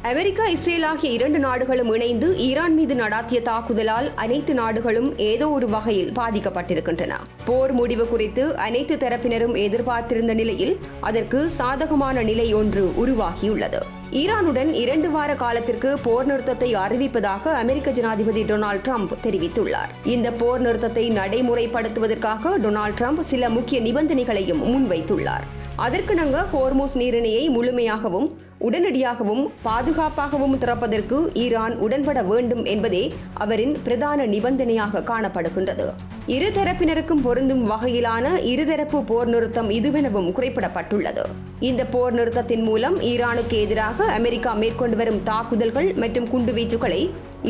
America, Israel ஆகிய இரண்டு நாடுகளும் இணைந்து ஈரான் மீது நடாத்திய தாக்குதலால் அனைத்து நாடுகளும் ஏதோ ஒரு வகையில் பாதிக்கப்பட்டிருக்கின்றன. போர் முடிவு குறித்து அனைத்து தரப்பினரும் எதிர்பார்த்திருந்த நிலையில் அதற்கு சாதகமான நிலை ஒன்று உருவாகியுள்ளது. ஈரானுடன் 2 வார காலத்திற்கு போர் நிறுத்தத்தை அறிவிப்பதாக அமெரிக்க ஜனாதிபதி டொனால்ட் ட்ரம்ப் தெரிவித்துள்ளார். இந்த போர் நிறுத்தத்தை நடைமுறைப்படுத்துவதற்காக டொனால்ட் ட்ரம்ப் சில முக்கிய நிபந்தனைகளையும் முன்வைத்துள்ளார். அதற்கிணங்க ஹோர்முஸ் நீரிணையை முழுமையாகவும் உடனடியாகவும் பாதுகாப்பாகவும் திறப்பதற்கு ஈரான் உடன்பட வேண்டும் என்பதே அவரின் பிரதான நிபந்தனையாக காணப்படுகின்றது. இரு தரப்பினருக்கும் பொருந்தும் வகையிலான இருதரப்பு போர் நிறுத்தம் இதுவெனவும் குறிப்பிடப்பட்டுள்ளது. இந்த போர் நிறுத்தத்தின் மூலம் ஈரானுக்கு எதிராக அமெரிக்கா மேற்கொண்டு வரும் தாக்குதல்கள் மற்றும் குண்டுவீச்சுகளை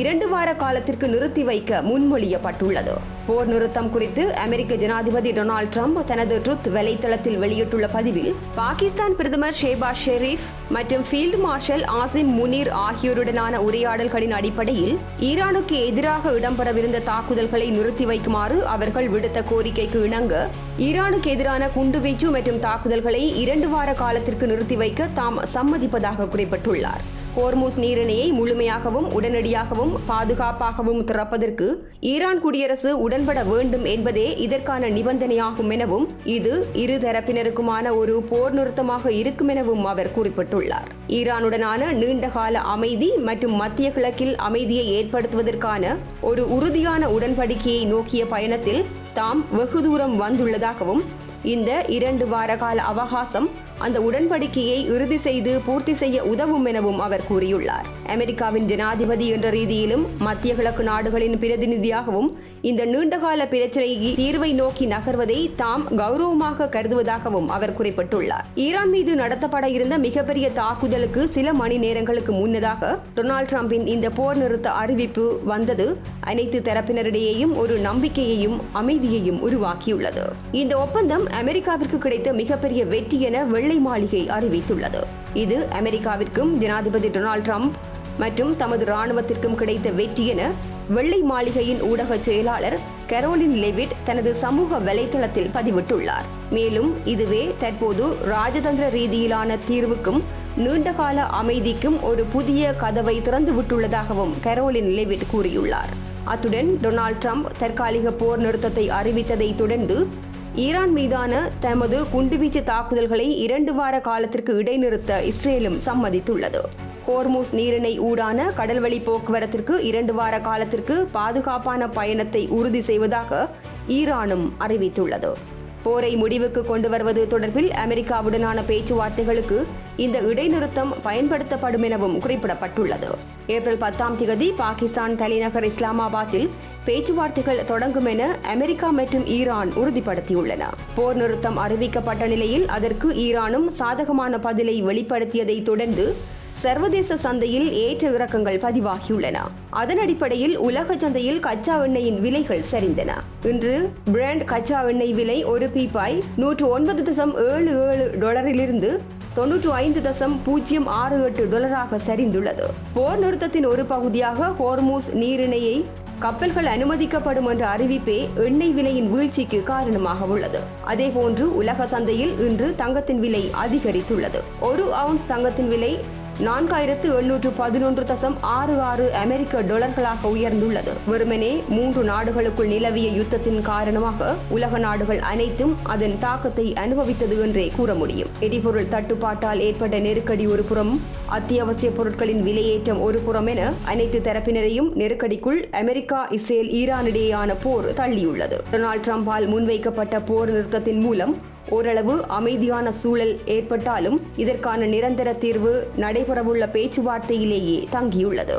2 வார காலத்திற்கு நிறுத்தி வைக்க முன்மொழியப்பட்டுள்ளது. போர் நிறுத்தம் குறித்து அமெரிக்க ஜனாதிபதி டொனால்ட் ட்ரம்ப் தனது ட்ரூத் வலைத்தளத்தில் வெளியிட்டுள்ள பதிவில், பாகிஸ்தான் பிரதமர் ஷேபாஸ் ஷெரீப் மற்றும் ஃபீல்டு மார்ஷல் ஆசிம் முனீர் ஆகியோருடனான உரையாடல்களின் அடிப்படையில் ஈரானுக்கு எதிராக இடம்பெறவிருந்த தாக்குதல்களை நிறுத்தி வைக்குமாறு அவர்கள் விடுத்த கோரிக்கைக்கு இணங்க ஈரானுக்கு எதிரான குண்டுவீச்சு மற்றும் தாக்குதல்களை 2 வார காலத்திற்கு நிறுத்தி வைக்க தாம் சம்மதிப்பதாக குறிப்பிட்டுள்ளார். ஹோர்முஸ் நீரிணையை முழுமையாகவும் உடனடியாகவும் பாதுகாப்பாகவும் திறப்பதற்கு ஈரான் குடியரசு உடன்பட வேண்டும் என்பதே இதற்கான நிபந்தனையாகும் எனவும் இது இரு தரப்பினருக்குமான ஒரு போர் நிறுத்தமாக இருக்கும் எனவும் அவர் குறிப்பிட்டுள்ளார். ஈரானுடனான நீண்டகால அமைதி மற்றும் மத்திய கிழக்கில் அமைதியை ஏற்படுத்துவதற்கான ஒரு உறுதியான உடன்படிக்கையை நோக்கிய பயணத்தில் தாம் வெகு தூரம் வந்துள்ளதாகவும் இந்த 2 வார கால அவகாசம் அந்த உடன்படிக்கையை இறுதி செய்து பூர்த்தி செய்ய உதவும் எனவும் அவர் கூறியுள்ளார். அமெரிக்காவின் ஜனாதிபதி என்ற ரீதியிலும் மத்திய கிழக்கு நாடுகளின் பிரதிநிதியாகவும் இந்த நீண்டகால பிரச்சினைக்கு தீர்வை நோக்கி நகர்வதை தாம் கௌரவமாக கருதுவதாகவும் அவர் குறிப்பிட்டுள்ளார். ஈரான் மீது நடத்தப்பட இருந்த மிகப்பெரிய தாக்குதலுக்கு சில மணி நேரங்களுக்கு முன்னதாக டொனால்ட் ட்ரம்பின் இந்த போர் நிறுத்த அறிவிப்பு வந்தது அனைத்து தரப்பினரிடையேயும் ஒரு நம்பிக்கையையும் அமைதியையும் உருவாக்கியுள்ளது. இந்த ஒப்பந்தம் அமெரிக்காவிற்கு கிடைத்த மிகப்பெரிய வெற்றி என வெள்ளை மாளிகை அறிவித்துள்ளது. இது அமெரிக்காவிற்கும் ஜனாதிபதி டொனால்ட் ட்ரம்ப் மற்றும் தமது ராணுவத்திற்கும் கிடைத்த வெற்றி என வெள்ளை மாளிகையின் ஊடக செயலாளர் கரோலின் லெவிட் தனது சமூக வலைதளத்தில் பதிவிட்டுள்ளார். மேலும் இதுவே தற்போது ராஜதந்திர ரீதியிலான தீர்வுக்கும் நீண்டகால அமைதிக்கும் ஒரு புதிய கதவை திறந்துவிட்டுள்ளதாகவும் கரோலின் லெவிட் கூறியுள்ளார். அத்துடன் டொனால்ட் ட்ரம்ப் தற்காலிக போர் நிறுத்தத்தை அறிவித்ததை தொடர்ந்து ஈரான் மீதான தமது குண்டுவீச்சு தாக்குதல்களை 2 வார காலத்திற்கு இடைநிறுத்த இஸ்ரேலும் சம்மதித்துள்ளது. ஹோர்முஸ் நீரிணை ஊடான கடல்வழி போக்குவரத்திற்கு 2 வார காலத்திற்கு பாதுகாப்பான பயணத்தை உறுதி செய்வதாக ஈரானும் அறிவித்துள்ளது. போரை முடிவுக்கு கொண்டு வருவது தொடர்பில் அமெரிக்காவுடனான பேச்சுவார்த்தைகளுக்கு இந்த இடைநிறுத்தம் பயன்படுத்தப்படும் எனவும் குறிப்பிடப்பட்டுள்ளது. ஏப்ரல் 10 பாகிஸ்தான் தலைநகர் இஸ்லாமாபாத்தில் பேச்சுவார்த்தைகள் தொடங்கும் என அமெரிக்கா மற்றும் ஈரான் உறுதிப்படுத்தியுள்ளன. போர் நிறுத்தம் அறிவிக்கப்பட்ட நிலையில் அதற்கு ஈரானும் சாதகமான பதிலை வெளிப்படுத்தியதை தொடர்ந்து சர்வதேச சந்தையில் ஏற்ற இறக்கங்கள் பதிவாகியுள்ளன. அதன் அடிப்படையில் உலக சந்தையில் கச்சா எண்ணெயின் விலைகள் சரிந்தன. இன்று பிராண்ட் கச்சா எண்ணெய் விலை ஒரு பீப்பாய் $109.77 $95.068 சரிந்துள்ளது. போர் நிறுத்தத்தின் ஒரு பகுதியாக ஹோர்முஸ் நீரிணையை கப்பல்கள் அனுமதிக்கப்படும் என்ற அறிவிப்பே எண்ணெய் விலையின் வீழ்ச்சிக்கு காரணமாக உள்ளது. அதேபோன்று உலக சந்தையில் இன்று தங்கத்தின் விலை அதிகரித்துள்ளது. 1 அவுன்ஸ் தங்கத்தின் விலை $4,811.66 அமெரிக்க டாலர்களாக உயர்ந்துள்ளது. வெறுமனே 3 நாடுகளுக்குள் நிலவிய யுத்தத்தின் காரணமாக உலக நாடுகள் அனைத்தும் அதன் தாக்கத்தை அனுபவித்தது என்றே கூற முடியும். எரிபொருள் தட்டுப்பாட்டால் ஏற்பட்ட நெருக்கடி ஒரு புறம், அத்தியாவசிய பொருட்களின் விலையேற்றம் ஒரு புறம் என அனைத்து தரப்பினரையும் நெருக்கடிக்குள் அமெரிக்கா, இஸ்ரேல், ஈரானிடையேயான போர் தள்ளியுள்ளது. டொனால்ட் ட்ரம்பால் முன்வைக்கப்பட்ட போர் நிறுத்தத்தின் மூலம் ஓரளவு அமைதியான சூழல் ஏற்பட்டாலும் இதற்கான நிரந்தர தீர்வு நடைபெறவுள்ள பேச்சுவார்த்தையிலேயே தங்கியுள்ளது.